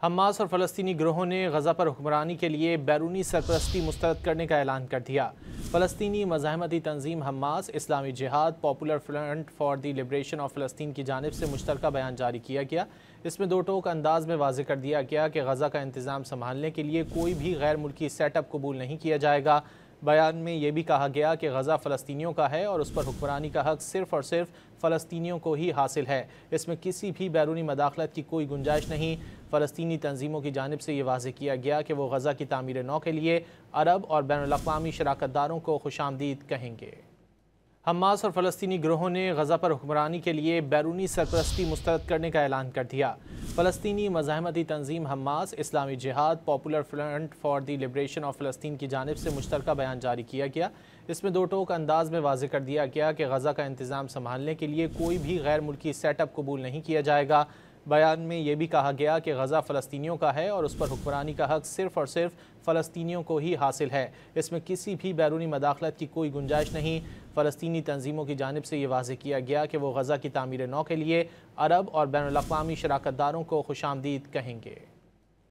Hamas اور فلسطینی گروہوں نے غزہ پر حکمرانی کے لیے بیرونی سرپرستی مسترد کرنے کا اعلان کر دیا۔ فلسطینی مزاحمتی تنظیم حماس، اسلامی جہاد، popular front for the liberation of فلسطین کی جانب سے مشترکہ بیان جاری کیا گیا۔ اس میں دو ٹوک انداز میں واضح کر دیا گیا کہ غزہ کا انتظام سنبھالنے کے لیے کوئی بھی غیر ملکی سیٹ اپ قبول نہیں کیا جائے گا۔ بیان میں یہ بھی کہا گیا کہ غزہ فلسطینیوں کا ہے اور اس پر حکمرانی کا حق صرف اور صرف فلسطینیوں کو ہی حاصل ہے۔ اس میں کسی بھی بیرونی مداخلت کی کوئی گنجائش نہیں۔ فلسطینی تنظیموں کی جانب سے یہ واضح کیا گیا کہ وہ غزہ کی تعمیر نو کے لیے عرب اور بین الاقوامی شراکت داروں کو خوش آمدید کہیں گے۔ حماس اور فلسطینی گروہوں نے غزہ پر حکمرانی کے لیے بیرونی سرپرستی مسترد کرنے کا اعلان کر دیا۔ فلسطینی مزاحمتی تنظیم حماس، اسلامی جہاد، popular front for the liberation of فلسطین کی جانب سے مشترکہ بیان جاری کیا گیا۔ اس میں دو ٹوک انداز میں واضح کر دیا گیا کہ غزہ کا انتظام سنبھالنے کے لیے کوئی بھی غیر ملکی سیٹ اپ قبول نہیں کیا جائے گا۔ بیان میں یہ بھی کہا گیا کہ غزہ فلسطینیوں کا ہے اور اس پر حکمرانی کا حق صرف اور صرف فلسطینیوں کو ہی حاصل ہے۔ اس میں کسی بھی بیرونی مداخلت کی کوئی گنجائش نہیں۔ فلسطینی تنظیموں کی جانب سے یہ واضح کیا گیا کہ وہ غزہ کی تعمیر نو کے لیے عرب اور بین الاقوامی شراکت داروں کو خوش آمدید کہیں گے۔